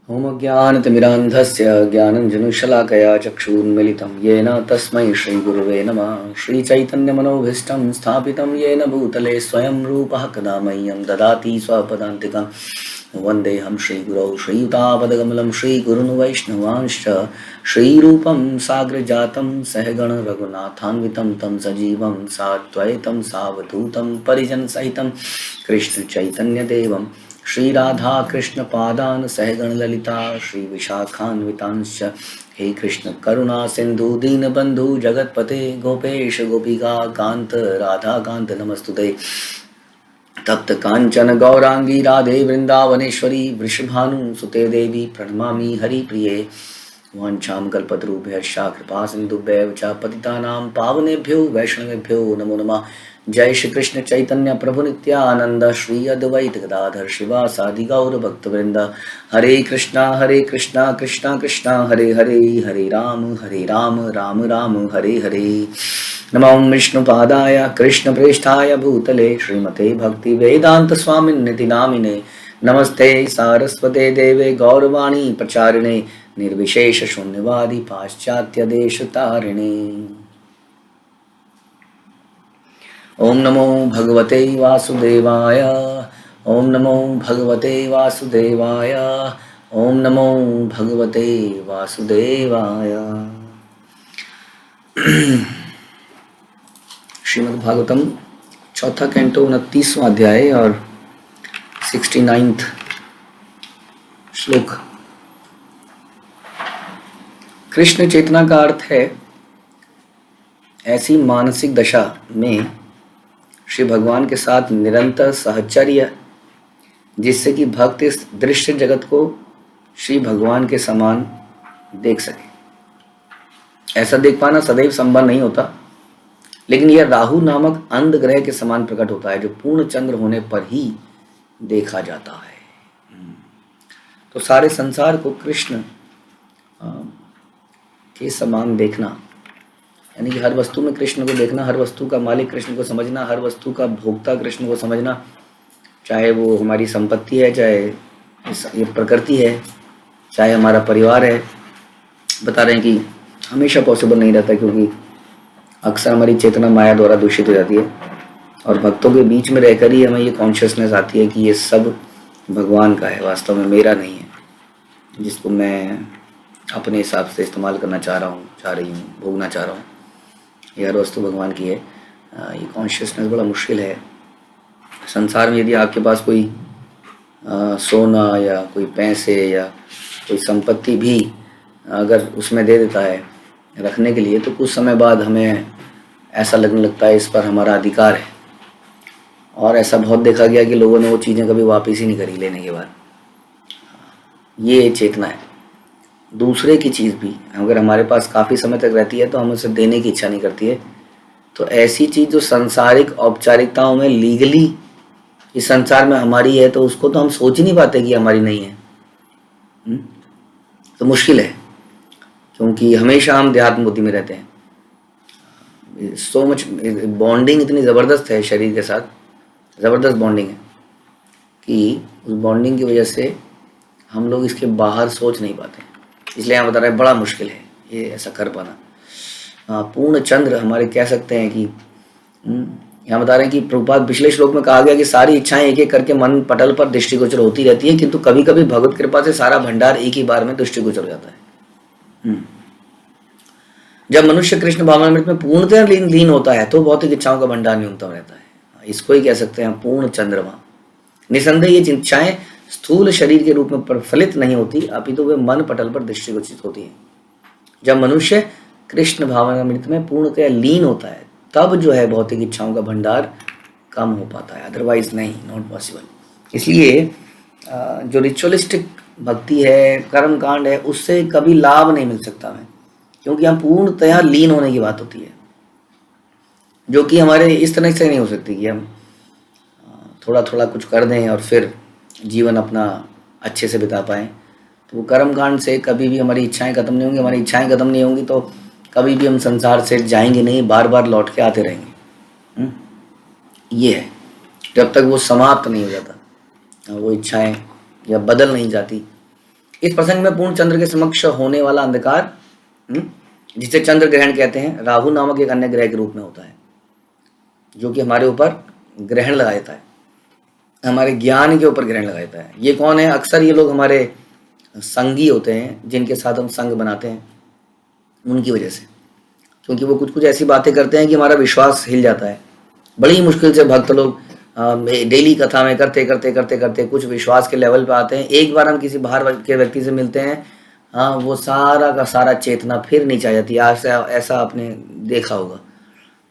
ॐ ज्ञानतिमिरान्धस्य ज्ञानञ्जनशलाकया चक्षुरुन्मिलितं येन तस्मै श्रीगुरुवे नमः। श्रीचैतन्यमनोभीष्टं स्थापितं येन भूतले स्वयं रूपः कदा मह्यं ददाति स्वपदान्तिकं। वन्देऽहं श्रीगुरौ श्रीयुतापदकमलं श्रीगुरून् वैष्णवांश्च श्रीरूपं साग्रजातं सहगण रघुनाथान्वितं तं सजीवं साद्वैतं सावधूतं परिजनसहितं कृष्णचैतन्यदेवं श्री राधा कृष्ण पादान सहगण ललिता श्री विशाखान्वितांश्च हे कृष्ण करुणा सिंधु दीन बंधु जगतपते गोपेश गोपिका कांत राधा कांत नमस्तुते। तप्त कांचन गौरांगी राधे वृंदावनेश्वरी वृषभानुसुते देवी प्रणमामि हरिप्रिये। वाञ्छां कल्पतरुभ्यश्च कृपा सिन्धुभ्यः च पतितानां पावनेभ्यो वैष्णवेभ्यो नमो नमः। जय श्री कृष्ण चैतन्य प्रभु नित्यानंद श्री अद्वैत गदाधर शिवासादि गौर भक्तवृंद। हरे कृष्णा कृष्णा कृष्णा हरे हरे, हरे राम राम राम हरे हरे। नमो विष्णुपादाय कृष्ण प्रेष्ठाय भूतले श्रीमते भक्ति वेदांत स्वामिन्निति नामिने। नमस्ते सारस्वते देवे गौरवाणी प्रचारिणे निर्विशेष शून्यवादी पाश्चात्य देश तारिणे। ओम नमो भगवते वासुदेवाय। ओम नमो भगवते वासुदेवाय। ओम नमो भगवते वासुदेवाय। श्रीमद् भागवतम चौथा कैंटो 29वां अध्याय और 69वां श्लोक। कृष्ण चेतना का अर्थ है ऐसी मानसिक दशा में श्री भगवान के साथ निरंतर साहचर्य, जिससे कि भक्त इस दृश्य जगत को श्री भगवान के समान देख सके। ऐसा देख पाना सदैव संभव नहीं होता, लेकिन यह राहु नामक अंध ग्रह के समान प्रकट होता है, जो पूर्ण चंद्र होने पर ही देखा जाता है। तो सारे संसार को कृष्ण के समान देखना, यानी कि हर वस्तु में कृष्ण को देखना, हर वस्तु का मालिक कृष्ण को समझना, हर वस्तु का भोक्ता कृष्ण को समझना, चाहे वो हमारी संपत्ति है, चाहे ये प्रकृति है, चाहे हमारा परिवार है। बता रहे हैं कि हमेशा पॉसिबल नहीं रहता, क्योंकि अक्सर हमारी चेतना माया द्वारा दूषित हो जाती है, और भक्तों के बीच में रहकर ही हमें ये कॉन्शियसनेस आती है कि ये सब भगवान का है, वास्तव में मेरा नहीं है, जिसको मैं अपने हिसाब से इस्तेमाल करना चाह रही हूँ, भोगना चाह रहा हूँ। ये हर वस्तु भगवान की है। ये कॉन्शियसनेस बड़ा मुश्किल है। संसार में यदि आपके पास कोई सोना या कोई पैसे या कोई संपत्ति भी अगर उसमें दे देता है रखने के लिए, तो कुछ समय बाद हमें ऐसा लगने लगता है इस पर हमारा अधिकार है। और ऐसा बहुत देखा गया कि लोगों ने वो चीज़ें कभी वापस ही नहीं करी लेने के बाद। ये चेतना है। दूसरे की चीज़ भी अगर हमारे पास काफ़ी समय तक रहती है तो हम उसे देने की इच्छा नहीं करती है। तो ऐसी चीज़ जो सांसारिक औपचारिकताओं में लीगली इस संसार में हमारी है, तो उसको तो हम सोच ही नहीं पाते कि हमारी नहीं है। तो मुश्किल है, क्योंकि हमेशा हम देहात्म बुद्धि में रहते हैं। सो मच बॉन्डिंग इतनी ज़बरदस्त है शरीर के साथ, ज़बरदस्त बॉन्डिंग है कि उस बॉन्डिंग की वजह से हम लोग इसके बाहर सोच नहीं पाते। इसलिए यहाँ बता रहे हैं बड़ा मुश्किल है ये ऐसा कर पाना। पूर्ण चंद्र हमारे कह सकते हैं कि यहाँ बता रहे हैं कि प्रभुपाद पिछले श्लोक में कहा गया कि सारी इच्छाएं एक एक करके मन पटल पर दृष्टिगोचर होती रहती है, किंतु कभी कभी भगवत कृपा से सारा भंडार एक ही बार में दृष्टिगोचर हो जाता है। जब मनुष्य कृष्ण भावनामृत में पूर्णतः लीन होता है तो भौतिक इच्छाओं का भंडार न्यूनतम रहता है। इसको ही कह सकते हैं पूर्ण चंद्रमा। निसंदेह ये इच्छाएं स्थूल शरीर के रूप में प्रफलित नहीं होती, अपितु वे मन पटल पर दृष्टिगोचित होती है। जब मनुष्य कृष्ण भावनामृत में पूर्णतः लीन होता है तब जो है भौतिक इच्छाओं का भंडार कम हो पाता है, अदरवाइज नहीं, नॉट पॉसिबल। इसलिए जो रिचुअलिस्टिक भक्ति है, कर्म कांड है, उससे कभी लाभ नहीं मिल सकता हमें, क्योंकि हम पूर्णतः लीन होने की बात होती है, जो कि हमारे इस तरह से नहीं हो सकती कि हम थोड़ा थोड़ा कुछ कर दें और फिर जीवन अपना अच्छे से बिता पाएँ। तो वो कर्म कांड से कभी भी हमारी इच्छाएं खत्म नहीं होंगी। हमारी इच्छाएं खत्म नहीं होंगी तो कभी भी हम संसार से जाएंगे नहीं, बार बार लौट के आते रहेंगे। ये है, जब तक वो समाप्त नहीं हो जाता, वो इच्छाएं या बदल नहीं जाती, इस प्रसंग में पूर्ण चंद्र के समक्ष होने वाला अंधकार, जिसे चंद्र ग्रहण कहते हैं, राहु नामक एक अन्य ग्रह के रूप में होता है, जो कि हमारे ऊपर ग्रहण लगाता है, हमारे ज्ञान के ऊपर ग्रहण लगाता है। ये कौन है? अक्सर ये लोग हमारे संगी होते हैं, जिनके साथ हम संग बनाते हैं, उनकी वजह से, क्योंकि वो कुछ कुछ ऐसी बातें करते हैं कि हमारा विश्वास हिल जाता है। बड़ी मुश्किल से भक्त लोग डेली कथा में करते करते करते करते कुछ विश्वास के लेवल पे आते हैं। एक बार हम किसी बाहर के व्यक्ति से मिलते हैं, हाँ, वो सारा का सारा चेतना फिर नीचे आ जाती है। आज से ऐसा आपने देखा होगा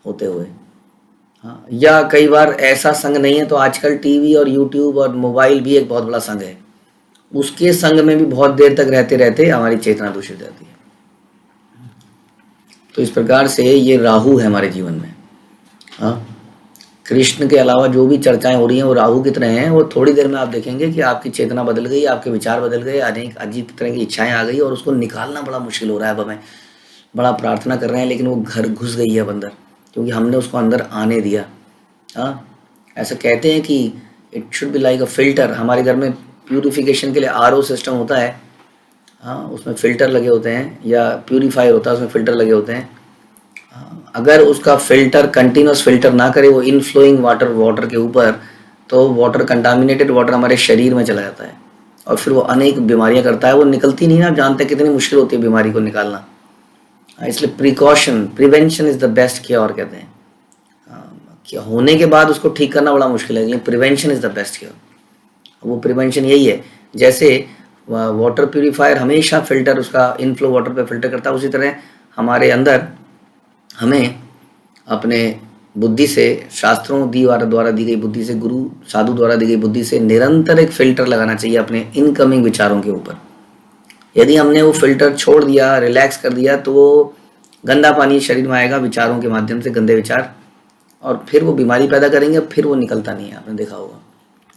होते हुए। हाँ, या कई बार ऐसा संग नहीं है तो आजकल टीवी और यूट्यूब और मोबाइल भी एक बहुत बड़ा संग है, उसके संग में भी बहुत देर तक रहते रहते हमारी चेतना दूषित रहती है। तो इस प्रकार से ये राहु है हमारे जीवन में। हाँ, कृष्ण के अलावा जो भी चर्चाएं हो रही हैं वो राहु की तरह हैं। वो थोड़ी देर में आप देखेंगे कि आपकी चेतना बदल गई, आपके विचार बदल गए, अनेक अजीब तरह की इच्छाएं आ गई और उसको निकालना बड़ा मुश्किल हो रहा है। अब हमें बड़ा प्रार्थना कर रहे हैं, लेकिन वो घर घुस गई है अब अंदर, क्योंकि हमने उसको अंदर आने दिया। हाँ, ऐसा कहते हैं कि it should be like a filter. हमारे घर में प्यूरिफिकेशन के लिए RO सिस्टम होता है, हाँ, उसमें फ़िल्टर लगे होते हैं, या प्यूरीफायर होता है उसमें फ़िल्टर लगे होते हैं। अगर उसका फ़िल्टर कंटिन्यूस फ़िल्टर ना करे वो इनफ्लोइंग वाटर के ऊपर, तो वाटर कंटामिनेटेड वाटर हमारे शरीर में चला जाता है और फिर वो अनेक बीमारियां करता है। वो निकलती नहीं ना, जानते कितनी मुश्किल होती है बीमारी को निकालना। इसलिए prevention is the best cure कहते हैं। क्या होने के बाद उसको ठीक करना बड़ा मुश्किल है, लेकिन prevention is the best cure. वो प्रिवेंशन यही है, जैसे वाटर प्यूरीफायर हमेशा फ़िल्टर उसका इनफ्लो वाटर पे फ़िल्टर करता है, उसी तरह हमारे अंदर हमें अपने बुद्धि से, शास्त्रों द्वारा दी गई बुद्धि से, गुरु साधु द्वारा दी गई बुद्धि से निरंतर एक फ़िल्टर लगाना चाहिए अपने इनकमिंग विचारों के ऊपर। यदि हमने वो फ़िल्टर छोड़ दिया, रिलैक्स कर दिया, तो वो गंदा पानी शरीर में आएगा विचारों के माध्यम से, गंदे विचार, और फिर वो बीमारी पैदा करेंगे, फिर वो निकलता नहीं है। आपने देखा होगा,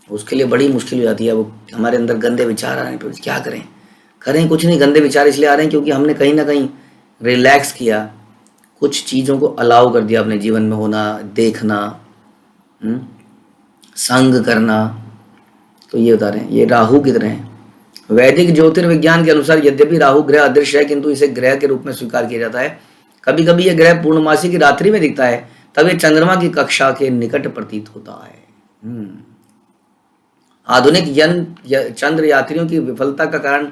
उसके लिए बड़ी मुश्किल हो जाती है। वो हमारे अंदर गंदे विचार आ रहे हैं, क्या करें? करें कुछ नहीं, गंदे विचार इसलिए आ रहे हैं क्योंकि हमने कहीं ना कहीं रिलैक्स किया, कुछ चीज़ों को अलाउ कर दिया अपने जीवन में होना, देखना, संग करना। तो ये बता रहे हैं, ये राहु की तरह है। वैदिक ज्योतिर्विज्ञान के अनुसार यद्यपि राहु ग्रह अदृश्य है, किंतु इसे ग्रह के रूप में स्वीकार किया जाता है। कभी कभी यह ग्रह पूर्णमासी की रात्रि में दिखता है, तब ये चंद्रमा की कक्षा के निकट प्रतीत होता है। आधुनिक चंद्र यात्रियों की विफलता का कारण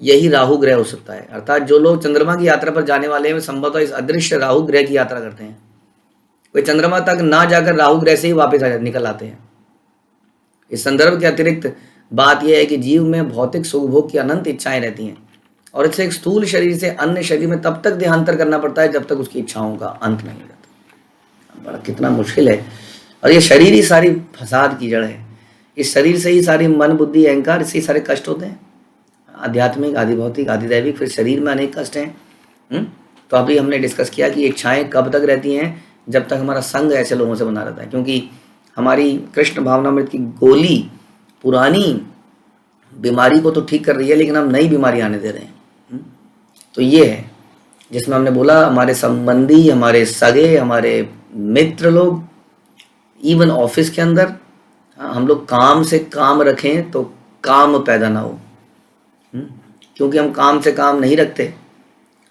यही राहु ग्रह हो सकता है। अर्थात जो लोग चंद्रमा की यात्रा पर जाने वाले हैं वे संभवतः इस अदृश्य राहु ग्रह की यात्रा करते हैं। वे चंद्रमा तक ना जाकर राहु ग्रह से ही वापस निकल आते हैं। इस संदर्भ के अतिरिक्त बात यह है कि जीव में भौतिक सुख भोग की अनंत इच्छाएं रहती हैं और इसे एक स्थूल शरीर से अन्य शरीर में तब तक देहांतर करना पड़ता है जब तक उसकी इच्छाओं का अंत नहीं रहता। बड़ा कितना मुश्किल है। और ये शरीर ही सारी फसाद की जड़ है। इस शरीर से ही सारी मन बुद्धि अहंकार, इससे ही सारे कष्ट होते हैं, आध्यात्मिक, आदि भौतिक, आदि दैविक। फिर शरीर में अनेक कष्ट हैं। तो अभी हमने डिस्कस किया कि इच्छाएं कब तक रहती हैं, जब तक हमारा संग ऐसे लोगों से बना रहता है, क्योंकि हमारी कृष्ण भावनामृत की गोली पुरानी बीमारी को तो ठीक कर रही है, लेकिन हम नई बीमारी आने दे रहे हैं। तो ये है जिसमें हमने बोला हमारे संबंधी, हमारे सगे, हमारे मित्र लोग, इवन ऑफिस के अंदर हम लोग काम से काम रखें तो काम पैदा ना हो, क्योंकि हम काम से काम नहीं रखते।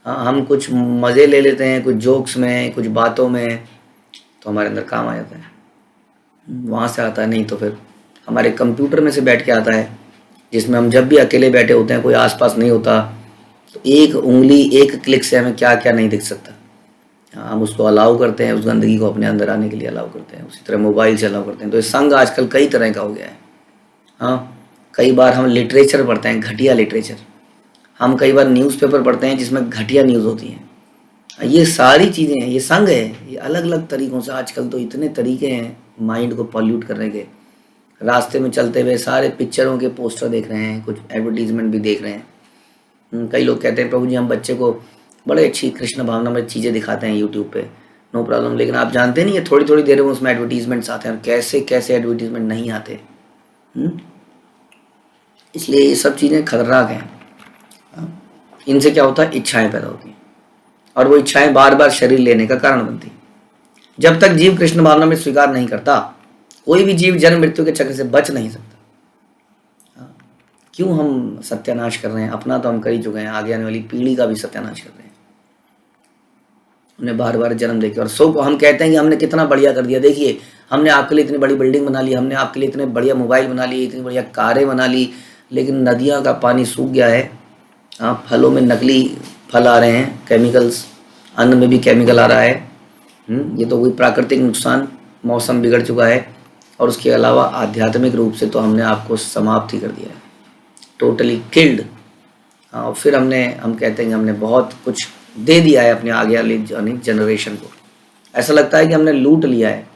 हम कुछ मज़े ले लेते हैं, कुछ जोक्स में, कुछ बातों में, तो हमारे अंदर काम आ जाता है, वहाँ से आता है। नहीं तो फिर हमारे कंप्यूटर में से बैठ के आता है, जिसमें हम जब भी अकेले बैठे होते हैं, कोई आसपास नहीं होता, तो एक उंगली, एक क्लिक से हमें क्या क्या नहीं दिख सकता। हम उसको अलाउ करते हैं, उस गंदगी को अपने अंदर आने के लिए अलाउ करते हैं। उसी तरह मोबाइल से अलाउ करते हैं। तो ये संग आजकल कई तरह का हो गया है। हाँ, कई बार हम लिटरेचर पढ़ते हैं, घटिया लिटरेचर। हम कई बार न्यूज़पेपर पढ़ते हैं जिसमें घटिया न्यूज़ होती हैं। ये सारी चीज़ें हैं, ये संग है। ये अलग अलग तरीक़ों से, आजकल तो इतने तरीके हैं माइंड को पॉल्यूट करने के। रास्ते में चलते हुए सारे पिक्चरों के पोस्टर देख रहे हैं, कुछ एडवर्टीजमेंट भी देख रहे हैं। कई लोग कहते हैं प्रभु जी हम बच्चे को बड़े अच्छी कृष्ण भावना में चीज़ें दिखाते हैं यूट्यूब पे, नो प्रॉब्लम, लेकिन आप जानते नहीं है थोड़ी थोड़ी देर में उसमें एडवर्टीजमेंट्स आते हैं, और कैसे कैसे एडवर्टीजमेंट नहीं आते। इसलिए ये सब चीज़ें खतरनाक हैं। इनसे क्या होता है, इच्छाएं पैदा होती हैं, और वो इच्छाएं बार बार शरीर लेने का कारण बनती हैं। जब तक जीव कृष्ण भावना में स्वीकार नहीं करता, कोई भी जीव जन्म मृत्यु के चक्र से बच नहीं सकता। क्यों हम सत्यानाश कर रहे हैं? अपना तो हम कर ही चुके हैं, आगे आने वाली पीढ़ी का भी सत्यानाश कर रहे हैं, उन्हें बार बार जन्म देके। और सो को हम कहते हैं कि हमने कितना बढ़िया कर दिया, देखिए हमने आपके लिए इतनी बड़ी बिल्डिंग बना ली, हमने आपके लिए इतने बढ़िया मोबाइल बना लिए, इतनी बढ़िया कारें बना ली, लेकिन नदियाँ का पानी सूख गया है। फलों में नकली फल आ रहे हैं, केमिकल्स, अन्न में भी केमिकल आ रहा है। ये तो कोई प्राकृतिक नुकसान, मौसम बिगड़ चुका है। और उसके अलावा आध्यात्मिक रूप से तो हमने आपको समाप्त ही कर दिया है, टोटली किल्ड। और फिर हम कहते हैं कि हमने बहुत कुछ दे दिया है अपने आगे वाली जनरेशन को। ऐसा लगता है कि हमने लूट लिया है।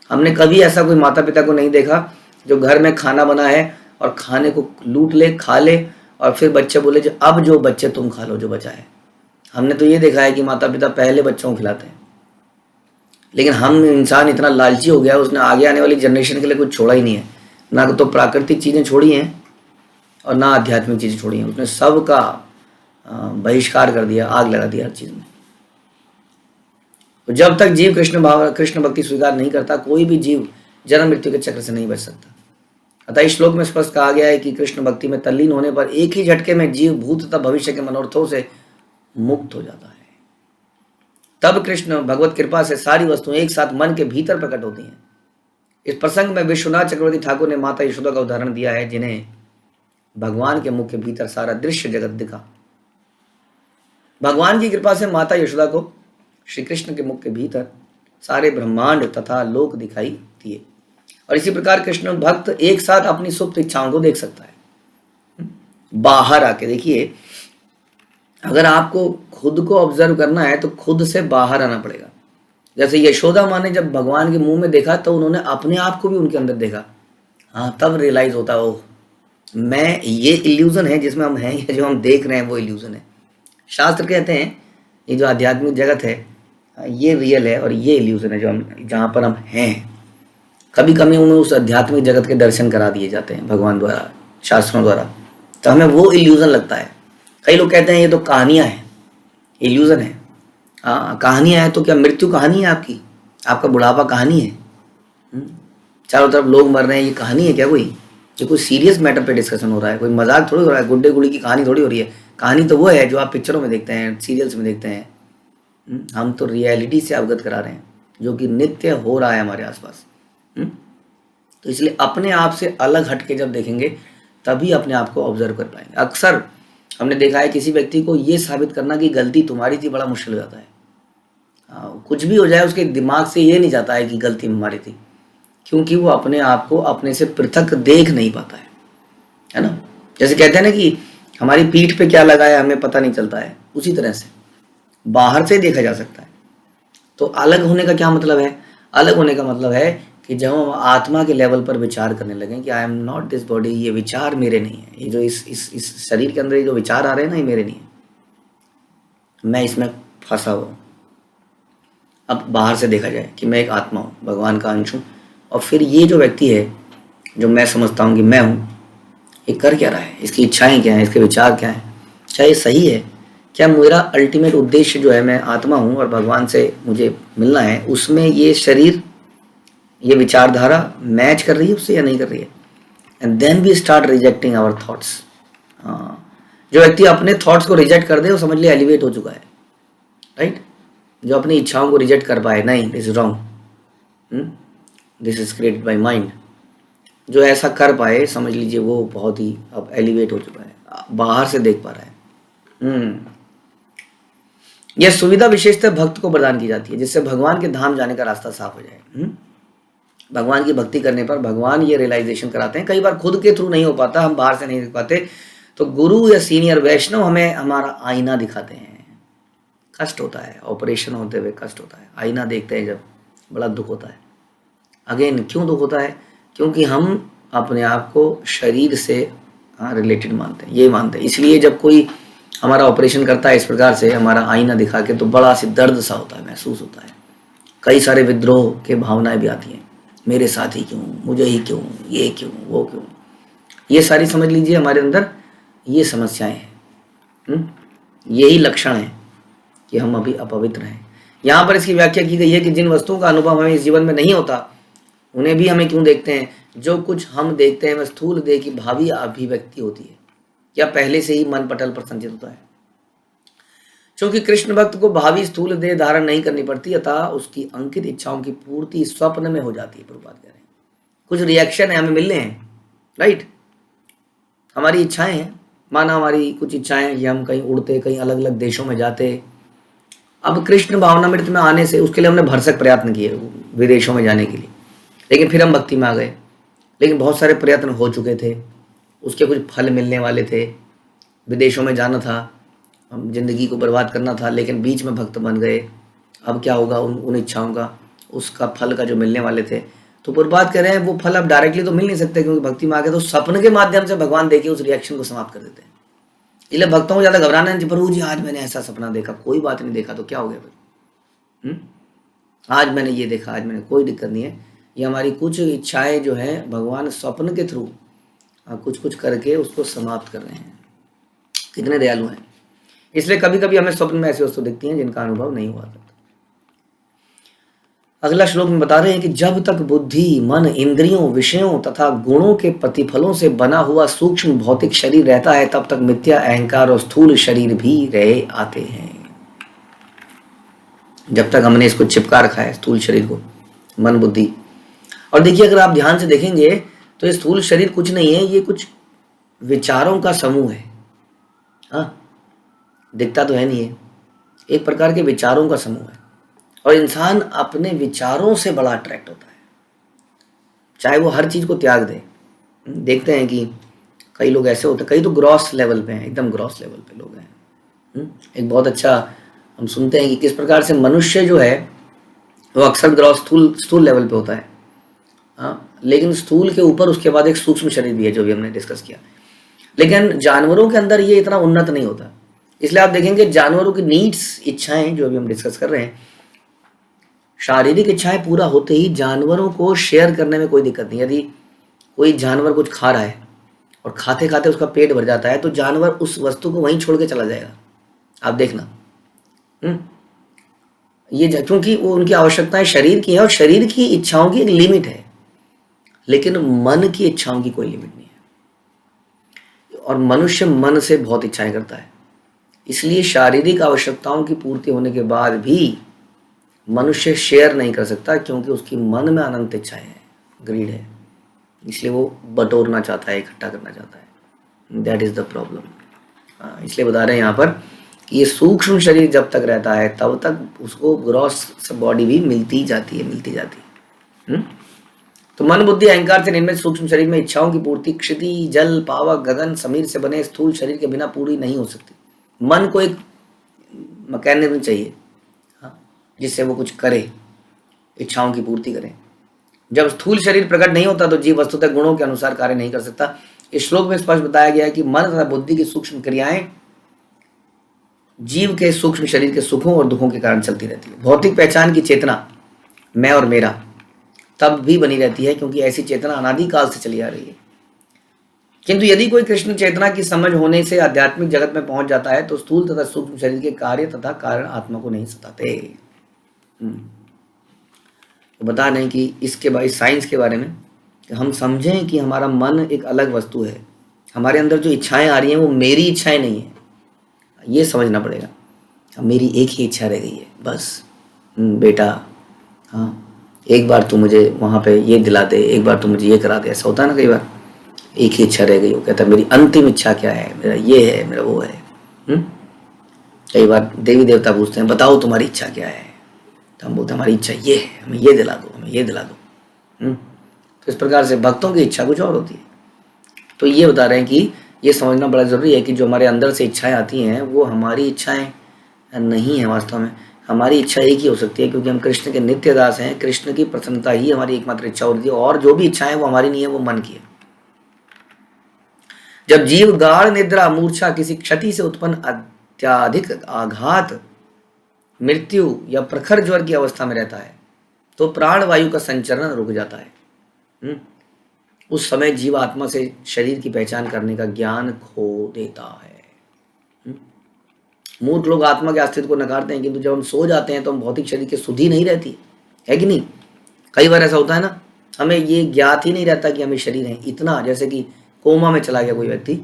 हमने कभी ऐसा कोई माता पिता को नहीं देखा जो घर में खाना बना है और खाने को लूट ले, खा ले, और फिर बच्चे बोले जो अब जो बच्चे तुम खा लो जो बचा है। हमने तो ये देखा है कि माता पिता पहले बच्चों को खिलाते हैं, लेकिन हम इंसान इतना लालची हो गया, उसने आगे आने वाली जनरेशन के लिए कुछ छोड़ा ही नहीं है। ना तो प्राकृतिक चीज़ें छोड़ी हैं और ना आध्यात्मिक चीज़ें छोड़ी हैं, उसने सब का बहिष्कार कर दिया, आग लगा दिया हर चीज़ में। तो जब तक जीव कृष्ण भक्ति स्वीकार नहीं करता, कोई भी जीव जन्म मृत्यु के चक्र से नहीं बच सकता। अतः इस श्लोक में स्पष्ट कहा गया है कि कृष्ण भक्ति में तल्लीन होने पर एक ही झटके में जीव भूत तथा भविष्य के मनोरथों से मुक्त हो जाता है। तब कृष्ण भगवत कृपा से सारी वस्तुएं एक साथ मन के भीतर प्रकट होती हैं। इस प्रसंग में विश्वनाथ चक्रवर्ती ठाकुर ने माता यशोदा का उदाहरण दिया है, जिन्हें भगवान के मुख के भीतर सारा दृश्य जगत दिखा। भगवान की कृपा से माता यशोदा को श्री कृष्ण के मुख के भीतर सारे ब्रह्मांड तथा लोक दिखाई दिए। और इसी प्रकार कृष्ण भक्त एक साथ अपनी सुप्त इच्छाओं को देख सकता है। बाहर आके देखिए, अगर आपको खुद को ऑब्जर्व करना है तो खुद से बाहर आना पड़ेगा। जैसे यशोदा माँ ने जब भगवान के मुंह में देखा तो उन्होंने अपने आप को भी उनके अंदर देखा। तब रियलाइज होता है, ओह मैं, ये इल्यूजन है जिसमें हम हैं, या जो हम देख रहे हैं वो इल्यूजन है। शास्त्र कहते हैं ये जो आध्यात्मिक जगत है ये रियल है और ये इल्यूजन है जो हम, जहाँ पर हम हैं। कभी कभी हमें उस आध्यात्मिक जगत के दर्शन करा दिए जाते हैं भगवान द्वारा, शास्त्रों द्वारा, तो हमें वो इल्यूजन लगता है। कई लोग कहते हैं ये तो कहानियाँ हैं, इल्यूजन है। कहानियाँ हैं तो क्या मृत्यु कहानी है आपकी? आपका बुढ़ापा कहानी है? चारों तरफ लोग मर रहे हैं, ये कहानी है क्या? कोई सीरियस मैटर पे डिस्कशन हो रहा है, कोई मजाक थोड़ी हो रहा है, गुड्डे गुड़ी की कहानी थोड़ी हो रही है। कहानी तो वो है जो आप पिक्चरों में देखते हैं, सीरियल्स में देखते हैं। हम तो रियलिटी से अवगत करा रहे हैं जो कि नित्य हो रहा है हमारे आसपास। तो इसलिए अपने आप से अलग हट के जब देखेंगे तभी अपने आप को ऑब्जर्व कर पाएंगे। अक्सर हमने देखा है किसी व्यक्ति को ये साबित करना कि गलती तुम्हारी थी बड़ा मुश्किल हो जाता है। कुछ भी हो जाए उसके दिमाग से ये नहीं जाता है कि गलती हमारी थी, क्योंकि वो अपने आप को अपने से पृथक देख नहीं पाता है ना। जैसे कहते हैं ना कि हमारी पीठ पे क्या लगा है हमें पता नहीं चलता है, उसी तरह से बाहर से देखा जा सकता है। तो अलग होने का क्या मतलब है? अलग होने का मतलब है कि जब हम आत्मा के लेवल पर विचार करने लगें कि I am not this body, ये विचार मेरे नहीं है, ये जो इस शरीर के अंदर ये जो विचार आ रहे हैं ना, ये मेरे नहीं है, मैं इसमें फंसा हुआ हूँ। अब बाहर से देखा जाए कि मैं एक आत्मा हूँ, भगवान का अंश हूँ, और फिर ये जो व्यक्ति है जो मैं समझता हूँ कि मैं हूँ, ये कर क्या रहा है, इसकी इच्छाएं क्या हैं, इसके विचार क्या हैं, क्या ये सही है? क्या मेरा अल्टीमेट उद्देश्य जो है, मैं आत्मा हूँ और भगवान से मुझे मिलना है, उसमें ये शरीर, ये विचारधारा मैच कर रही है उससे या नहीं कर रही है? And then we start rejecting our thoughts. जो व्यक्ति अपने थॉट्स को रिजेक्ट कर दे वो समझ लिया एलिवेट हो चुका है, राइट। जो अपनी इच्छाओं को रिजेक्ट कर पाए, नहीं this is wrong, this is created by mind, जो ऐसा कर पाए समझ लीजिए वो बहुत ही अब एलिवेट हो चुका है, बाहर से देख पा रहा है। यह सुविधा विशेषतः भक्त को प्रदान की जाती है जिससे भगवान के धाम जाने का रास्ता साफ हो जाए। भगवान की भक्ति करने पर भगवान ये रियलाइजेशन कराते हैं। कई बार खुद के थ्रू नहीं हो पाता, हम बाहर से नहीं देख पाते, तो गुरु या सीनियर वैष्णव हमें हमारा आईना दिखाते हैं। कष्ट होता है, ऑपरेशन होते हुए कष्ट होता है, आईना देखते हैं जब बड़ा दुख होता है। अगेन क्यों दुख होता है? क्योंकि हम अपने आप को शरीर से रिलेटेड मानते हैं, ये मानते हैं। इसलिए जब कोई हमारा ऑपरेशन करता है इस प्रकार से हमारा आईना दिखा के, तो बड़ा सी दर्द सा होता है, महसूस होता है। कई सारे विद्रोह के भावनाएं भी आती हैं, मेरे साथ ही क्यों, मुझे ही क्यों, ये क्यों, वो क्यों। ये सारी समझ लीजिए हमारे अंदर ये समस्याएं हैं। यही लक्षण है कि हम अभी अपवित्र हैं। यहाँ पर इसकी व्याख्या की गई है कि जिन वस्तुओं का अनुभव हमें इस जीवन में नहीं होता उन्हें भी हमें क्यों देखते हैं? जो कुछ हम देखते हैं वह स्थूल देह की भावी अभिव्यक्ति होती है। या पहले से ही मन पटल पर संचित होता है? क्योंकि कृष्ण भक्त को भावी स्थूल देह धारण नहीं करनी पड़ती, अतः उसकी अंकित इच्छाओं की पूर्ति स्वप्न में हो जाती है। प्रभुपाद कह रहे हैं कुछ रिएक्शन है हमें मिलने हैं, राइट? हमारी इच्छाएं हैं, माना हमारी कुछ इच्छाएं कि हम कहीं उड़ते, कहीं अलग अलग देशों में जाते। अब कृष्ण भावनामृत में आने से उसके लिए हमने भरसक प्रयत्न किए विदेशों में जाने के लिए, लेकिन फिर हम भक्ति में आ गए। लेकिन बहुत सारे प्रयत्न हो चुके थे, उसके कुछ फल मिलने वाले थे, विदेशों में जाना था, हम जिंदगी को बर्बाद करना था, लेकिन बीच में भक्त बन गए। अब क्या होगा उन इच्छाओं का, उसका फल का जो मिलने वाले थे। तो प्रभुपाद कह रहे हैं वो फल अब डायरेक्टली तो मिल नहीं सकते, क्योंकि भक्ति में आ गए तो सपन के माध्यम से भगवान देखिए उस रिएक्शन को समाप्त कर देते हैं। इसलिए भक्तों को ज़्यादा घबराना नहीं, प्रभु जी आज मैंने ऐसा सपना देखा। कोई बात नहीं, देखा तो क्या हो गया फिर? आज मैंने ये देखा, आज मैंने, कोई दिक्कत नहीं है। ये हमारी कुछ इच्छाएं जो हैं भगवान स्वप्न के थ्रू कुछ कुछ करके उसको समाप्त कर रहे हैं। कितने दयालु हैं। इसलिए कभी कभी हमें स्वप्न में ऐसी वस्तु दिखती हैं जिनका अनुभव नहीं हुआ करता। अगला श्लोक में बता रहे हैं कि जब तक बुद्धि, मन, इंद्रियों, विषयों तथा गुणों के प्रतिफलों से बना हुआ सूक्ष्म भौतिक शरीर रहता है, तब तक मिथ्या अहंकार और स्थूल शरीर भी रहे आते हैं। जब तक हमने इसको चिपका रखा है, स्थूल शरीर को, मन, बुद्धि। और देखिए अगर आप ध्यान से देखेंगे तो ये स्थूल शरीर कुछ नहीं है, ये कुछ विचारों का समूह है। हाँ, दिखता तो है नहीं है, एक प्रकार के विचारों का समूह है। और इंसान अपने विचारों से बड़ा अट्रैक्ट होता है, चाहे वो हर चीज़ को त्याग दे। देखते हैं कि कई लोग ऐसे होते हैं, कई तो ग्रॉस लेवल पे हैं, एकदम ग्रॉस लेवल पे लोग हैं। एक बहुत अच्छा हम सुनते हैं कि किस प्रकार से मनुष्य जो है वो अक्सर ग्रॉस स्थूल लेवल पे होता है। हाँ, लेकिन स्थूल के ऊपर उसके बाद एक सूक्ष्म शरीर भी है, जो भी हमने डिस्कस किया। लेकिन जानवरों के अंदर ये इतना उन्नत नहीं होता। इसलिए आप देखेंगे जानवरों की नीड्स, इच्छाएं जो अभी हम डिस्कस कर रहे हैं, शारीरिक इच्छाएं पूरा होते ही जानवरों को शेयर करने में कोई दिक्कत नहीं। यदि कोई जानवर कुछ खा रहा है और खाते खाते उसका पेट भर जाता है, तो जानवर उस वस्तु को वहीं छोड़ के चला जाएगा। आप देखना, ये क्योंकि वो उनकी आवश्यकताएं शरीर की है, और शरीर की इच्छाओं की एक लिमिट है, लेकिन मन की इच्छाओं की कोई लिमिट नहीं है। और मनुष्य मन से बहुत इच्छाएं करता है। इसलिए शारीरिक आवश्यकताओं की पूर्ति होने के बाद भी मनुष्य शेयर नहीं कर सकता, क्योंकि उसकी मन में अनंत इच्छाएं है, ग्रीड है। इसलिए वो बटोरना चाहता है, इकट्ठा करना चाहता है। That is the problem. इसलिए बता रहे हैं यहाँ पर कि ये सूक्ष्म शरीर जब तक रहता है तब तक उसको ग्रॉस बॉडी भी मिलती जाती है। तो मन, बुद्धि, अहंकार से निर्मित सूक्ष्म शरीर में इच्छाओं की पूर्ति क्षिति, जल, पावक, गगन, समीर से बने स्थूल शरीर के बिना पूरी नहीं हो सकती। मन को एक मैकेनिज्म चाहिए जिससे वो कुछ करे, इच्छाओं की पूर्ति करे। जब स्थूल शरीर प्रकट नहीं होता तो जीव वस्तुतः गुणों के अनुसार कार्य नहीं कर सकता। इस श्लोक में स्पष्ट बताया गया है कि मन तथा बुद्धि की सूक्ष्म क्रियाएं जीव के सूक्ष्म शरीर के सुखों और दुखों के कारण चलती रहती है। भौतिक पहचान की चेतना, मैं और मेरा, तब भी बनी रहती है, क्योंकि ऐसी चेतना अनादिकाल से चली आ रही है। किंतु यदि कोई कृष्ण चेतना की समझ होने से आध्यात्मिक जगत में पहुंच जाता है, तो स्थूल तथा सूक्ष्म शरीर के कार्य तथा कारण आत्मा को नहीं सताते। तो बता दें कि इसके बारे, साइंस के बारे में, कि हम समझें कि हमारा मन एक अलग वस्तु है। हमारे अंदर जो इच्छाएं आ रही हैं वो मेरी इच्छाएं नहीं है, ये समझना पड़ेगा। मेरी एक ही इच्छा रह गई है बस, बेटा हाँ एक बार तू मुझे वहाँ पे ये दिला दे, एक बार तू मुझे ये करा दे। ऐसा होता है ना कई बार, एक ही इच्छा रह गई। वो कहता है मेरी अंतिम इच्छा क्या है, मेरा ये है, मेरा वो है। कई बार देवी देवता पूछते हैं बताओ तुम्हारी इच्छा क्या है, तो हम बोलते हैं हमारी इच्छा ये है, हमें ये दिला दो, हमें ये दिला दो। तो इस प्रकार से भक्तों की इच्छा कुछ और होती है। तो ये बता रहे हैं कि ये समझना बड़ा ज़रूरी है कि जो हमारे अंदर से इच्छाएं आती हैं वो हमारी इच्छाएं नहीं है। वास्तव में हमारी इच्छा एक ही हो सकती है, क्योंकि हम कृष्ण के नित्य दास हैं। कृष्ण की प्रसन्नता ही हमारी एकमात्र इच्छा होती है, और जो भी इच्छाएं वो हमारी नहीं है, वो मन की है। जब जीव गाढ़ निद्रा, मूर्छा, किसी क्षति से उत्पन्न अत्याधिक आघात, मृत्यु या प्रखर ज्वर की अवस्था में रहता है, तो प्राण वायु का संचरण रुक जाता है। उस समय जीव आत्मा से शरीर की पहचान करने का ज्ञान खो देता है। मूर्ख लोग आत्मा के अस्तित्व को नकारते हैं, किंतु जब हम सो जाते हैं तो हम भौतिक शरीर की सुधि नहीं रहती है कि नहीं। कई बार ऐसा होता है ना, हमें ये ज्ञात ही नहीं रहता कि हमें शरीर है। इतना जैसे कि कोमा में चला गया कोई व्यक्ति,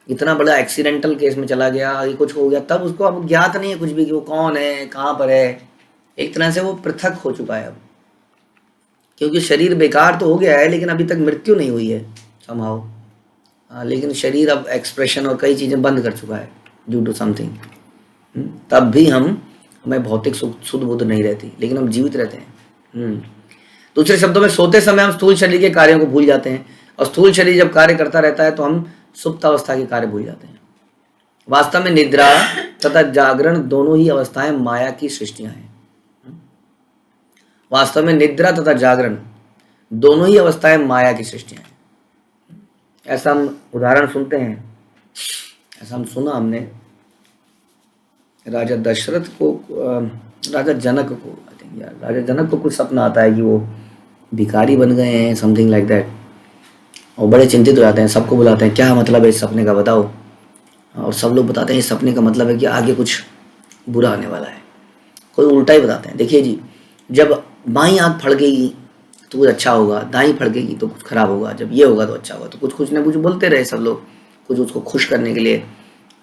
इतना बड़ा एक्सीडेंटल केस में चला गया, ये कुछ हो गया, तब उसको अब ज्ञात नहीं है कुछ भी कि वो कौन है, कहाँ पर है। एक तरह से वो पृथक हो चुका है अब, क्योंकि शरीर बेकार तो हो गया है लेकिन अभी तक मृत्यु नहीं हुई है समहाउ। लेकिन शरीर अब एक्सप्रेशन और कई चीज़ें बंद कर चुका है ड्यू टू समथिंग। तब भी हमें भौतिक सुध बुध नहीं रहती, लेकिन हम जीवित रहते हैं। दूसरे शब्दों में, सोते समय हम स्थूल शरीर के कार्यों को भूल जाते हैं, और स्थूल शरीर जब कार्य करता रहता है तो हम सुप्त अवस्था के कार्य भूल जाते हैं। वास्तव में निद्रा तथा जागरण दोनों ही अवस्थाएं माया की सृष्टियां हैं। वास्तव में निद्रा तथा जागरण दोनों ही अवस्थाएं माया की सृष्टियां हैं। ऐसा हम उदाहरण सुनते हैं, ऐसा हम सुना हमने राजा दशरथ को, राजा जनक को, आई थिंक यार राजा जनक को कुछ सपना आता है कि वो भिखारी बन गए हैं, समथिंग लाइक दैट, और बड़े चिंतित हो जाते हैं। सबको बुलाते हैं, क्या मतलब है इस सपने का बताओ। और सब लोग बताते हैं इस सपने का मतलब है कि आगे कुछ बुरा आने वाला है। कोई उल्टा ही बताते हैं, देखिए जी, जब बाईं आँख फड़केगी तो कुछ अच्छा होगा, दाईं फड़केगी तो कुछ खराब होगा, जब ये होगा तो अच्छा होगा। तो कुछ न कुछ बोलते रहे सब लोग, कुछ उसको खुश करने के लिए।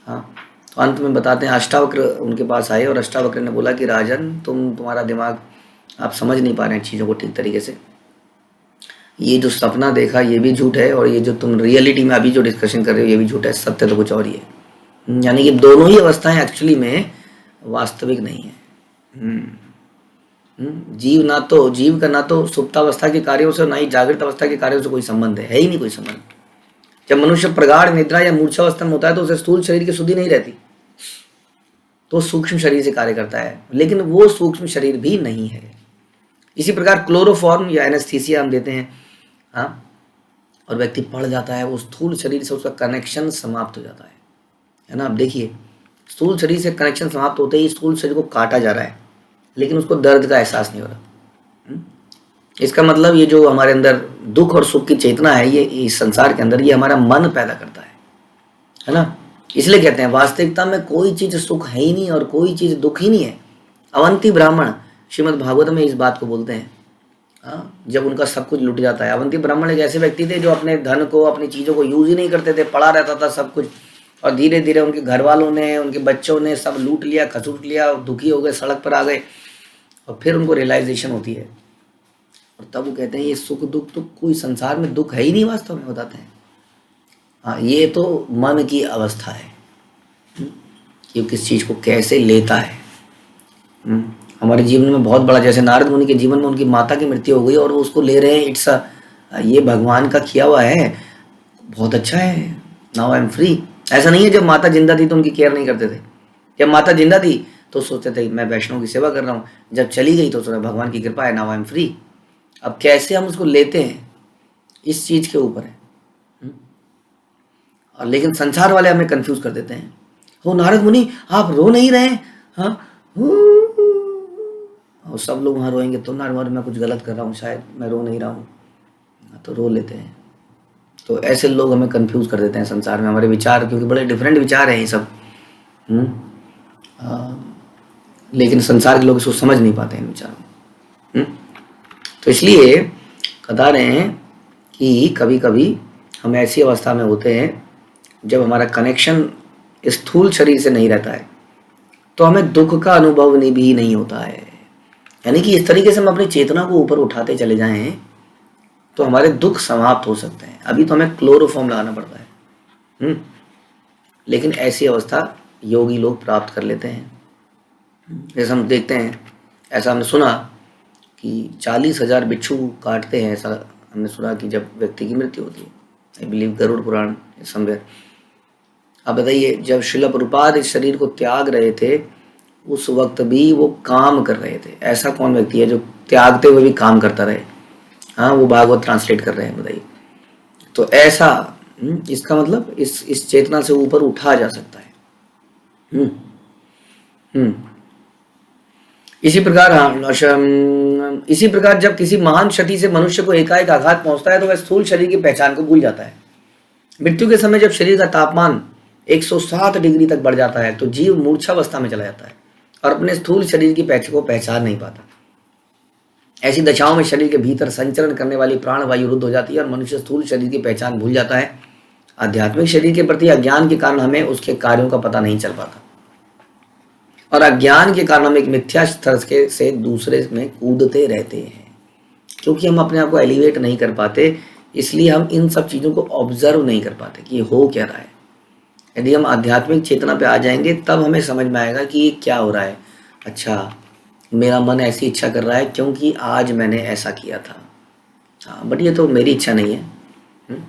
हाँ, तो अंत में बताते हैं अष्टावक्र उनके पास आए और अष्टावक्र ने बोला कि राजन, तुम्हारा दिमाग, आप समझ नहीं पा रहे हैं चीज़ों को ठीक तरीके से। ये जो सपना देखा ये भी झूठ है, और ये जो तुम रियलिटी में अभी जो डिस्कशन कर रहे हो ये भी झूठ है, सत्य तो कुछ और ही है। यानी कि दोनों ही अवस्थाएं एक्चुअली में वास्तविक नहीं है। जीव का ना तो सुप्तावस्था के कार्यों से, ना ही जागृत अवस्था के कार्यों से कोई संबंध है ही नहीं कोई संबंध। जब मनुष्य प्रगाढ़ निद्रा या मूर्छावस्था में होता है तो उसे स्थूल शरीर की सुधि नहीं रहती, तो सूक्ष्म शरीर से कार्य करता है, लेकिन वो सूक्ष्म शरीर भी नहीं है। इसी प्रकार क्लोरोफॉर्म या एनेस्थीसिया हम देते हैं, हाँ, और व्यक्ति पड़ जाता है, वो स्थूल शरीर से उसका कनेक्शन समाप्त हो जाता है ना। अब देखिए, स्थूल शरीर से कनेक्शन समाप्त होते ही स्थूल शरीर को काटा जा रहा है, लेकिन उसको दर्द का एहसास नहीं हो रहा। इसका मतलब ये जो हमारे अंदर दुख और सुख की चेतना है, ये इस संसार के अंदर ये हमारा मन पैदा करता है ना। इसलिए कहते हैं वास्तविकता में कोई चीज सुख है ही नहीं और कोई चीज दुख ही नहीं है। अवंती ब्राह्मण श्रीमद् भागवत में इस बात को बोलते हैं, जब उनका सब कुछ लुट जाता है। अवंती ब्राह्मण एक ऐसे व्यक्ति थे जो अपने धन को, अपनी चीज़ों को यूज ही नहीं करते थे, पड़ा रहता था सब कुछ, और धीरे धीरे उनके घर वालों ने, उनके बच्चों ने सब लूट लिया, खसूट लिया, दुखी हो गए, सड़क पर आ गए, और फिर उनको रियलाइजेशन होती है, और तब वो कहते हैं ये सुख दुख तो कोई संसार में दुख है ही नहीं वास्तव में, बताते हैं। हाँ, ये तो मन की अवस्था है कि किस चीज़ को कैसे लेता है। हमारे जीवन में बहुत बड़ा, जैसे नारद मुनि के जीवन में उनकी माता की मृत्यु हो गई और वो उसको ले रहे हैं, इट्स ये भगवान का किया हुआ है, बहुत अच्छा है, नाउ आई एम फ्री। ऐसा नहीं है जब माता जिंदा थी तो उनकी केयर नहीं करते थे। जब माता जिंदा थी तो सोचते थे मैं वैष्णव की सेवा कर रहा हूँ, जब चली गई तो सोचा भगवान की कृपा है, नाउ आई एम फ्री। अब कैसे हम उसको लेते हैं इस चीज़ के ऊपर है। और लेकिन संसार वाले हमें कंफ्यूज कर देते हैं, हो नारद मुनि आप रो नहीं रहे, हाँ, और सब लोग वहाँ रोएंगे तो नारद मैं कुछ गलत कर रहा हूँ, शायद मैं रो नहीं रहा हूँ, तो रो लेते हैं। तो ऐसे लोग हमें कंफ्यूज कर देते हैं संसार में, हमारे विचार, क्योंकि बड़े डिफरेंट विचार हैं ये सब। लेकिन संसार के लोग इसको समझ नहीं पाते हैं विचारों। तो इसलिए बता रहे हैं कि कभी कभी हम ऐसी अवस्था में होते हैं जब हमारा कनेक्शन स्थूल शरीर से नहीं रहता है, तो हमें दुख का अनुभव भी नहीं होता है। यानी कि इस तरीके से हम अपनी चेतना को ऊपर उठाते चले जाएं तो हमारे दुख समाप्त हो सकते हैं। अभी तो हमें क्लोरोफॉर्म लगाना पड़ता है, लेकिन ऐसी अवस्था योगी लोग प्राप्त कर लेते हैं। जैसे हम देखते हैं, ऐसा हमने सुना कि 40,000 बिच्छू काटते हैं, ऐसा हमने सुना कि जब व्यक्ति की मृत्यु होती है, I believe Garuda Purana somewhere. अब बताइए, जब श्रील प्रभुपाद इस शरीर को त्याग रहे थे उस वक्त भी वो काम कर रहे थे। ऐसा कौन व्यक्ति है जो त्यागते हुए भी काम करता रहे? हाँ, वो भागवत ट्रांसलेट कर रहे हैं, बताइए। तो ऐसा इसका मतलब इस चेतना से ऊपर उठा जा सकता है। इसी प्रकार जब किसी महान क्षति से मनुष्य को एकाएक आघात पहुंचता है तो वह स्थूल शरीर की पहचान को भूल जाता है। मृत्यु के समय जब शरीर का तापमान 107 डिग्री तक बढ़ जाता है तो जीव मूर्छावस्था में चला जाता है और अपने स्थूल शरीर की को पहचान नहीं पाता। ऐसी दशाओं में शरीर के भीतर संचरण करने वाली प्राण वायु रुद्ध हो जाती है और मनुष्य स्थूल शरीर की पहचान भूल जाता है आध्यात्मिक शरीर के प्रति अज्ञान के कारण हमें उसके कार्यों का पता नहीं चल पाता, और अज्ञान के कारण हम एक मिथ्या स्तर से दूसरे में कूदते रहते हैं, क्योंकि हम अपने आप को एलिवेट नहीं कर पाते। इसलिए हम इन सब चीज़ों को ऑब्जर्व नहीं कर पाते कि ये हो क्या रहा है। यदि हम आध्यात्मिक चेतना पे आ जाएंगे तब हमें समझ में आएगा कि ये क्या हो रहा है। अच्छा, मेरा मन ऐसी इच्छा कर रहा है क्योंकि आज मैंने ऐसा किया था, हाँ, बट ये तो मेरी इच्छा नहीं है।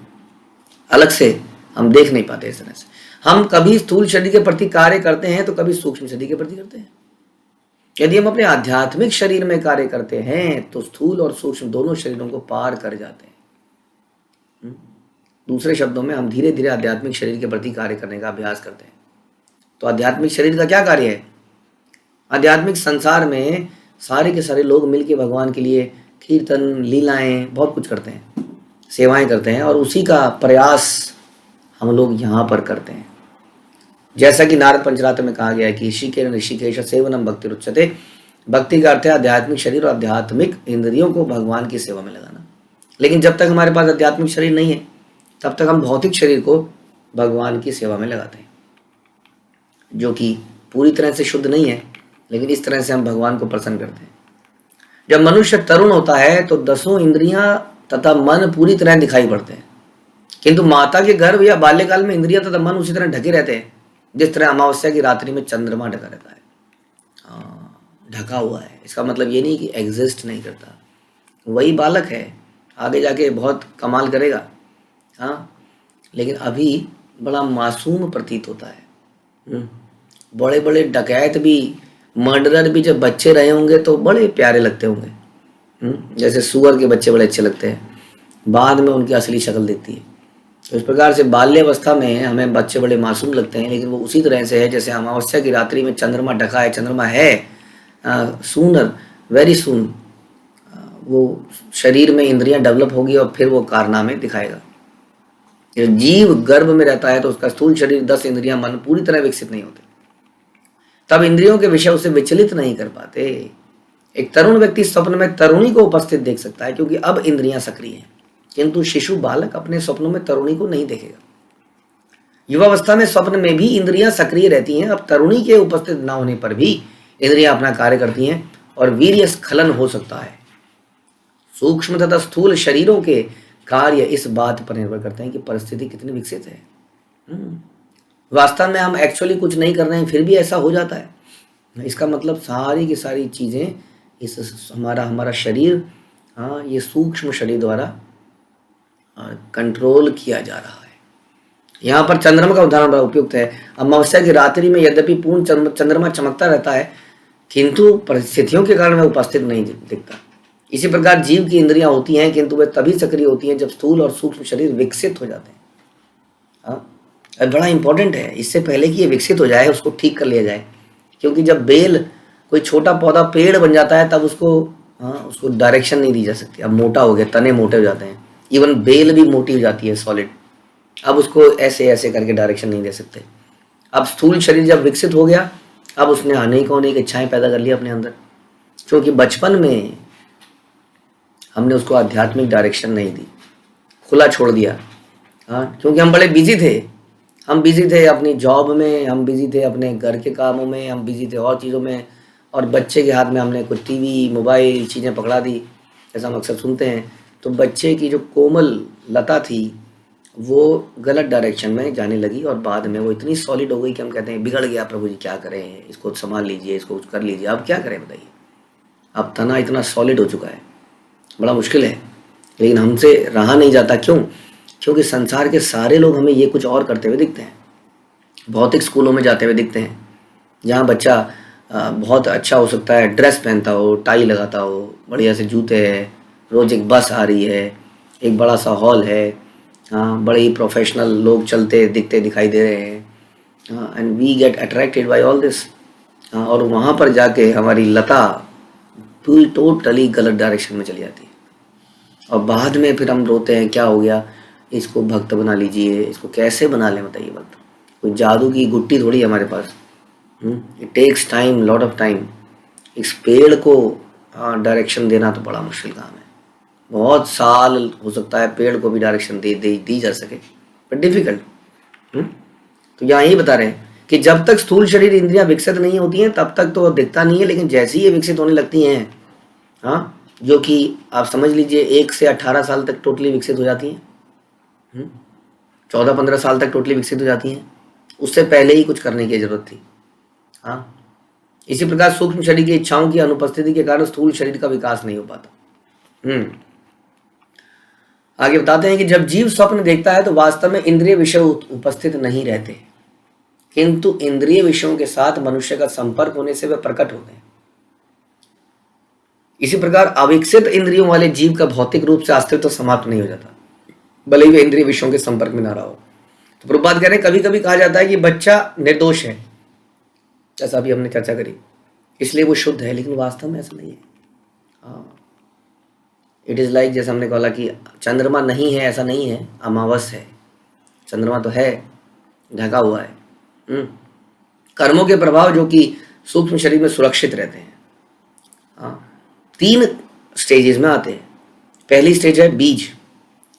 अलग से हम देख नहीं पाते इस तरह से। हम कभी स्थूल शरीर के प्रति कार्य करते हैं तो कभी सूक्ष्म शरीर के प्रति करते हैं। यदि हम अपने आध्यात्मिक शरीर में कार्य करते हैं तो स्थूल और सूक्ष्म दोनों शरीरों को पार कर जाते हैं। दूसरे शब्दों में हम धीरे धीरे आध्यात्मिक शरीर के प्रति कार्य करने का अभ्यास करते हैं। तो आध्यात्मिक शरीर का क्या कार्य है? आध्यात्मिक संसार में सारे के सारे लोग मिलके भगवान के लिए कीर्तन, लीलाएं, बहुत कुछ करते हैं, सेवाएं करते हैं, और उसी का प्रयास हम लोग यहाँ पर करते हैं। जैसा कि नारद पंचरात्र में कहा गया है कि ऋषिकेन ऋषिकेश सेवनम भक्ति रुच्यते। भक्ति का अर्थ है आध्यात्मिक शरीर और आध्यात्मिक इंद्रियों को भगवान की सेवा में लगाना। लेकिन जब तक हमारे पास आध्यात्मिक शरीर नहीं है तब तक हम भौतिक शरीर को भगवान की सेवा में लगाते हैं, जो कि पूरी तरह से शुद्ध नहीं है, लेकिन इस तरह से हम भगवान को प्रसन्न करते हैं। जब मनुष्य तरुण होता है तो 10 इंद्रियां तथा मन पूरी तरह दिखाई पड़ते हैं, किंतु माता के गर्भ या बाल्यकाल में इंद्रियां तथा मन उसी तरह ढके रहते हैं जिस तरह अमावस्या की रात्रि में चंद्रमा ढका रहता है। ढका हुआ है, इसका मतलब ये नहीं कि एग्जिस्ट नहीं करता, वही बालक है, आगे जाके बहुत कमाल करेगा, हाँ, लेकिन अभी बड़ा मासूम प्रतीत होता है। बड़े बड़े डकैत भी, मर्डरर भी जब बच्चे रहे होंगे तो बड़े प्यारे लगते होंगे, जैसे सुअर के बच्चे बड़े अच्छे लगते हैं, बाद में उनकी असली शक्ल दिखती है। तो इस प्रकार से बाल्यावस्था में हमें बच्चे बड़े मासूम लगते हैं, लेकिन वो उसी तरह से है जैसे अमावस्या की रात्रि में चंद्रमा ढका है, चंद्रमा है, सूनर, वेरी सून वो शरीर में इंद्रियां डेवलप होगी और फिर वो कारनामे दिखाएगा। जब जीव गर्भ में रहता है तो उसका स्थूल शरीर, 10 इंद्रियां, मन पूरी तरह विकसित नहीं होते, तब इंद्रियों के विषय उसे विचलित नहीं कर पाते। एक तरुण व्यक्ति स्वप्न में तरुणी को उपस्थित देख सकता है क्योंकि अब इंद्रियां सक्रिय हैं, किंतु शिशु बालक अपने स्वप्नों में तरुणी को नहीं देखेगा। युवावस्था में स्वप्न में भी इंद्रियां सक्रिय रहती हैं, अब तरुणी के उपस्थित न होने पर भी इंद्रियां अपना कार्य करती हैं और वीर्य स्खलन हो सकता है। सूक्ष्म तथा स्थूल शरीरों के कार्य इस बात पर निर्भर करते हैं कि परिस्थिति कितनी विकसित है। वास्तव में हम एक्चुअली कुछ नहीं कर रहे हैं फिर भी ऐसा हो जाता है। इसका मतलब सारी की सारी चीज़ें, इस हमारा शरीर, हाँ, ये सूक्ष्म शरीर द्वारा कंट्रोल किया जा रहा है। यहाँ पर चंद्रमा का उदाहरण बड़ा उपयुक्त है। अमावस्या की रात्रि में यद्यपि पूर्ण चंद्रमा चमकता रहता है, किंतु परिस्थितियों के कारण वह उपस्थित नहीं दिखता। इसी प्रकार जीव की इंद्रियां होती हैं, किंतु वे तभी सक्रिय होती हैं जब स्थूल और सूक्ष्म शरीर विकसित हो जाते हैं। हाँ, बड़ा इंपॉर्टेंट है, इससे पहले कि ये विकसित हो जाए उसको ठीक कर लिया जाए, क्योंकि जब बेल, कोई छोटा पौधा पेड़ बन जाता है तब उसको डायरेक्शन नहीं दी जा सकती। अब मोटा हो गया, तने मोटे हो जाते हैं, इवन बेल भी मोटी हो जाती है, सॉलिड, अब उसको ऐसे ऐसे करके डायरेक्शन नहीं दे सकते। अब स्थूल शरीर जब विकसित हो गया, अब उसने अनेक अनेक इच्छाएं पैदा कर ली अपने अंदर, क्योंकि बचपन में हमने उसको आध्यात्मिक डायरेक्शन नहीं दी, खुला छोड़ दिया। हाँ, क्योंकि हम बड़े बिजी थे, हम बिजी थे अपनी जॉब में, हम बिजी थे अपने घर के कामों में, हम बिजी थे और चीज़ों में, और बच्चे के हाथ में हमने कुछ टीवी, मोबाइल, चीज़ें पकड़ा दी, ऐसा हम अक्सर सुनते हैं। तो बच्चे की जो कोमल लता थी वो गलत डायरेक्शन में जाने लगी, और बाद में वो इतनी सॉलिड हो गई कि हम कहते हैं बिगड़ गया, प्रभु जी क्या करें, इसको संभाल लीजिए, इसको कुछ कर लीजिए। अब क्या करें बताइए, अब तना इतना सॉलिड हो चुका है, बड़ा मुश्किल है, लेकिन हमसे रहा नहीं जाता। क्यों? क्योंकि संसार के सारे लोग हमें ये कुछ और करते हुए दिखते हैं। भौतिक स्कूलों में जाते हुए दिखते हैं, जहाँ बच्चा बहुत अच्छा हो सकता है, ड्रेस पहनता हो, टाई लगाता हो, बढ़िया से जूते है, रोज़ एक बस आ रही है, एक बड़ा सा हॉल है, हाँ, बड़े ही प्रोफेशनल लोग चलते दिखते दिखाई दे रहे हैं, and we get attracted by all this. और वहाँ पर जाके हमारी लता पूरी टोटली गलत डायरेक्शन में चली जाती है, और बाद में फिर हम रोते हैं, क्या हो गया, इसको भक्त बना लीजिए। इसको कैसे बना लें बताइए भक्त? कोई जादू की गुट्टी थोड़ी है हमारे पास। It takes time, lot of time. इस पेड़ को डायरेक्शन देना तो बड़ा मुश्किल काम है, बहुत साल हो सकता है पेड़ को भी डायरेक्शन दी जा सके, बट डिफिकल्ट। तो यहाँ यही बता रहे हैं कि जब तक स्थूल शरीर इंद्रियां विकसित नहीं होती हैं तब तक तो दिखता नहीं है, लेकिन जैसे ही ये विकसित होने लगती हैं, हाँ, जो कि आप समझ लीजिए 1 से 18 साल तक टोटली विकसित हो जाती हैं, 14-15 साल तक टोटली विकसित हो जाती हैं, उससे पहले ही कुछ करने की जरूरत थी। हाँ, इसी प्रकार सूक्ष्म शरीर की इच्छाओं की अनुपस्थिति के कारण स्थूल शरीर का विकास नहीं हो पाता। आगे बताते हैं कि जब जीव स्वप्न देखता है तो वास्तव में इंद्रिय विषय उपस्थित नहीं रहते, किंतु इंद्रिय विषयों के साथ मनुष्य का संपर्क होने से वे प्रकट होते हैं। इसी प्रकार अविकसित इंद्रियों वाले जीव का भौतिक रूप से अस्तित्व समाप्त नहीं हो जाता, भले ही वे इंद्रिय विषयों के संपर्क में ना रहा हो। तो प्रभुपाद कह रहे हैं कभी कभी कहा जाता है कि बच्चा निर्दोष है, जैसा अभी हमने चर्चा करी, इसलिए वो शुद्ध है, लेकिन वास्तव में ऐसा नहीं है। हाँ, इट इज़ लाइक जैसे हमने कहा कि चंद्रमा नहीं है, ऐसा नहीं है, अमावस है, चंद्रमा तो है, ढका हुआ है। कर्मों के प्रभाव जो कि सूक्ष्म शरीर में सुरक्षित रहते हैं। हाँ, 3 स्टेजेस में आते हैं। पहली स्टेज है बीज,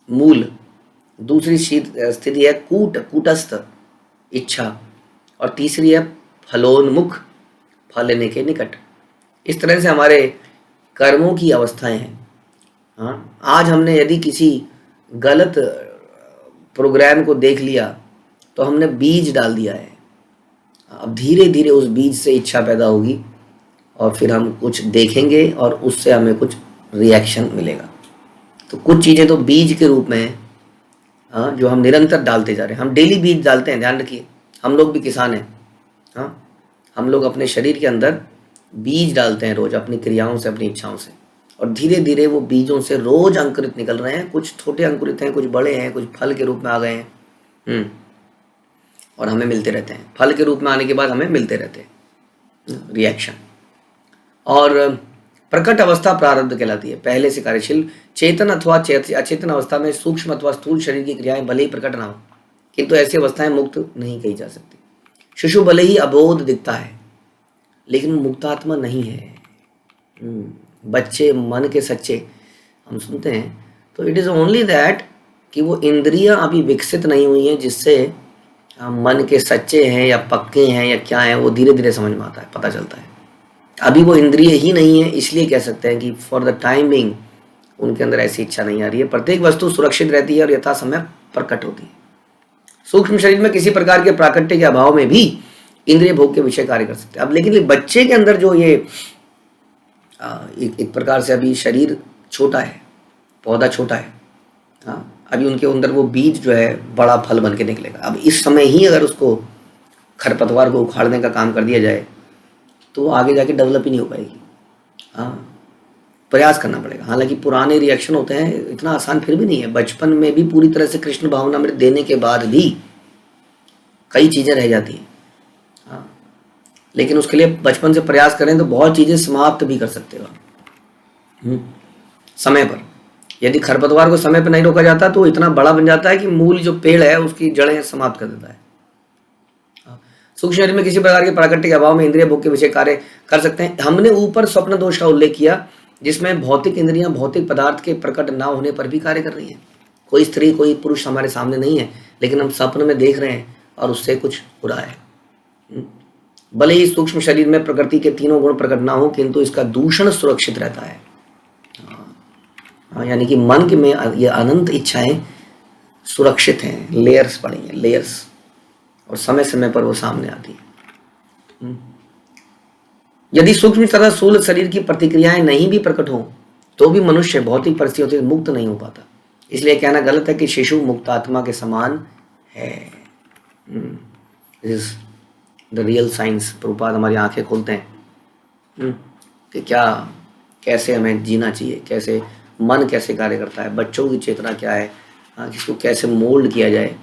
मूल, दूसरी स्थिति है कूटस्थ, इच्छा, और तीसरी है फलोन्मुख, फल लेने के निकट। इस तरह से हमारे कर्मों की अवस्थाएं हैं। हाँ, आज हमने यदि किसी गलत प्रोग्राम को देख लिया तो हमने बीज डाल दिया है। अब धीरे धीरे उस बीज से इच्छा पैदा होगी और फिर हम कुछ देखेंगे और उससे हमें कुछ रिएक्शन मिलेगा। तो कुछ चीज़ें तो बीज के रूप में हैं, हाँ, जो हम निरंतर डालते जा रहे हैं। हम डेली बीज डालते हैं, ध्यान रखिए, हम लोग भी किसान हैं। हाँ, हम लोग अपने शरीर के अंदर बीज डालते हैं रोज, अपनी क्रियाओं से, अपनी इच्छाओं से, और धीरे धीरे वो बीजों से रोज अंकुरित निकल रहे हैं। कुछ छोटे अंकुरित हैं, कुछ बड़े हैं, कुछ फल के रूप में आ गए हैं, और हमें मिलते रहते हैं। फल के रूप में आने के बाद हमें मिलते रहते हैं रिएक्शन। और प्रकट अवस्था प्रारब्ध कहलाती है। पहले से कार्यशील चेतन अथवा अचेतन अवस्था में सूक्ष्म अथवा स्थूल शरीर की क्रियाएं भले ही प्रकट ना हो, किंतु ऐसी अवस्थाएं मुक्त नहीं कही जा सकती। शिशु भले ही अबोध दिखता है, लेकिन मुक्तात्मा नहीं है। बच्चे मन के सच्चे हम सुनते हैं, तो इट इज़ ओनली दैट कि वो इंद्रियां अभी विकसित नहीं हुई हैं, जिससे मन के सच्चे हैं या पक्के हैं या क्या है, वो धीरे धीरे समझ में आता है, पता चलता है। अभी वो इंद्रिय ही नहीं है, इसलिए कह सकते हैं कि फॉर द टाइम बिंग उनके अंदर ऐसी इच्छा नहीं आ रही है। प्रत्येक वस्तु सुरक्षित रहती है और यथा समय प्रकट होती है। सूक्ष्म शरीर में किसी प्रकार के प्राकट्य के अभाव में भी इंद्रिय भोग के विषय कार्य कर सकते हैं। अब लेकिन बच्चे के अंदर जो ये एक प्रकार से अभी शरीर छोटा है, पौधा छोटा है, हाँ, अभी उनके अंदर वो बीज जो है बड़ा फल बन के निकलेगा। अब इस समय ही अगर उसको खरपतवार को उखाड़ने का काम कर दिया जाए तो वो आगे जाके डेवलप ही नहीं हो पाएगी। हाँ, प्रयास करना पड़ेगा। हालांकि पुराने रिएक्शन होते हैं, इतना आसान फिर भी नहीं है। बचपन में भी पूरी तरह से कृष्ण भावना में देने के बाद भी कई चीज़ें रह जाती हैं। हाँ, लेकिन उसके लिए बचपन से प्रयास करें तो बहुत चीज़ें समाप्त भी कर सकते हो समय पर। यदि खरपतवार को समय पर नहीं रोका जाता तो इतना बड़ा बन जाता है कि मूल जो पेड़ है उसकी जड़ें समाप्त कर देता है। सूक्ष्म शरीर में किसी प्रकार के प्राकृतिक अभाव में इंद्रिय भोग के विषय कार्य कर सकते हैं। हमने ऊपर स्वप्न दोष का उल्लेख किया, जिसमें भौतिक इंद्रियां भौतिक पदार्थ के प्रकट ना होने पर भी कार्य कर रही हैं। कोई स्त्री कोई पुरुष हमारे सामने नहीं है, लेकिन हम स्वप्न में देख रहे हैं और उससे कुछ हो रहा है। भले ही सूक्ष्म शरीर में प्रकृति के तीनों गुण प्रकट ना हो, किंतु इसका दूषण सुरक्षित रहता है। यानी कि मन के में ये अनंत इच्छाएं सुरक्षित हैं, लेयर्स पड़ी हैं, लेयर्स, और समय समय पर वो सामने आती है। यदि सूक्ष्म तथा स्थूल शरीर की प्रतिक्रियाएं नहीं भी प्रकट हो तो भी मनुष्य भौतिक परिस्थितियों से मुक्त नहीं हो पाता। इसलिए कहना गलत है कि शिशु मुक्त आत्मा के समान है। This is the real science. Prabhupada हमारी आंखें खोलते हैं कि क्या, कैसे हमें जीना चाहिए, कैसे मन कैसे कार्य करता है, बच्चों की चेतना क्या है, इसको कैसे मोल्ड किया जाए।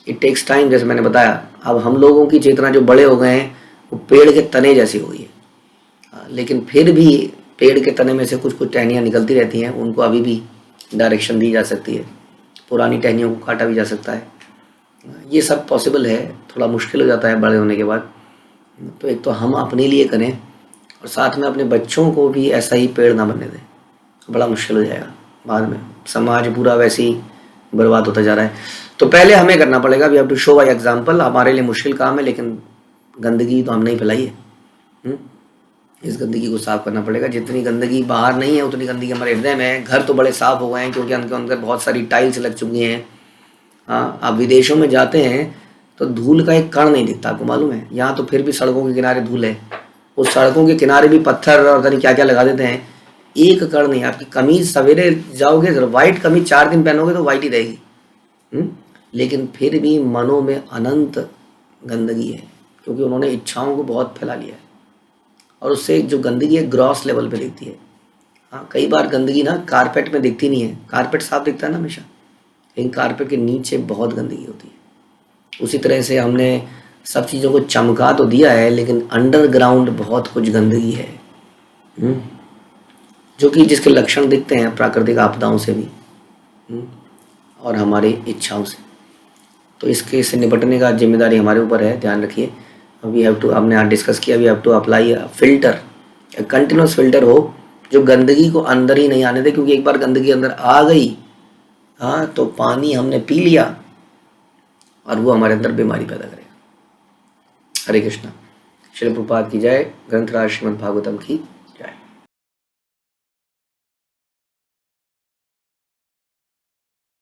It takes time. जैसे मैंने बताया, अब हम लोगों की चेतना जो बड़े हो गए हैं वो पेड़ के तने जैसी हो गई है, लेकिन फिर भी पेड़ के तने में से कुछ कुछ टहनियाँ निकलती रहती हैं, उनको अभी भी डायरेक्शन दी जा सकती है, पुरानी टहनियों को काटा भी जा सकता है। ये सब पॉसिबल है। थोड़ा मुश्किल हो जाता है बड़े होने के बाद। तो एक तो हम अपने लिए करें और साथ में अपने बच्चों को भी ऐसा ही पेड़ ना बनने दें, बड़ा मुश्किल हो जाएगा बाद में। समाज पूरा वैसे ही बर्बाद होता जा रहा है। तो पहले हमें करना पड़ेगा, we have to show by example. हमारे लिए मुश्किल काम है, लेकिन गंदगी तो हमने ही फैलाई है। इस गंदगी को साफ करना पड़ेगा। जितनी गंदगी बाहर नहीं है उतनी गंदगी हमारे हृदय में है। घर तो बड़े साफ हो गए हैं क्योंकि उनके अंदर बहुत सारी टाइल्स लग चुकी हैं। हाँ, आप विदेशों में जाते हैं तो धूल का एक कण नहीं दिखता, आपको मालूम है। यहाँ तो फिर भी सड़कों के किनारे धूल है, उस सड़कों के किनारे भी पत्थर और पता नहीं क्या क्या लगा देते हैं, एक कण नहीं। आपकी कमीज सवेरे जाओगे, वाइट कमीज 4 दिन पहनोगे तो वाइट ही रहेगी, लेकिन फिर भी मनों में अनंत गंदगी है, क्योंकि उन्होंने इच्छाओं को बहुत फैला लिया है। और उससे जो गंदगी है ग्रॉस लेवल पे दिखती है। हाँ, कई बार गंदगी ना कारपेट में दिखती नहीं है, कारपेट साफ दिखता है ना हमेशा, लेकिन कारपेट के नीचे बहुत गंदगी होती है। उसी तरह से हमने सब चीज़ों को चमका तो दिया है, लेकिन अंडरग्राउंड बहुत कुछ गंदगी है, जो कि जिसके लक्षण दिखते हैं प्राकृतिक आपदाओं से भी, और हमारी इच्छाओं से। तो इसके से निपटने का जिम्मेदारी हमारे ऊपर है, ध्यान रखिए। वी हैव टू, हमने आज डिस्कस किया, we have to apply filter, continuous filter हो जो गंदगी को अंदर ही नहीं आने दे, क्योंकि एक बार गंदगी अंदर आ गई, हाँ, तो पानी हमने पी लिया और वो हमारे अंदर बीमारी पैदा करेगा। हरे कृष्णा। श्रील प्रभुपाद की जय। ग्रंथराज श्रीमद् भागवतम की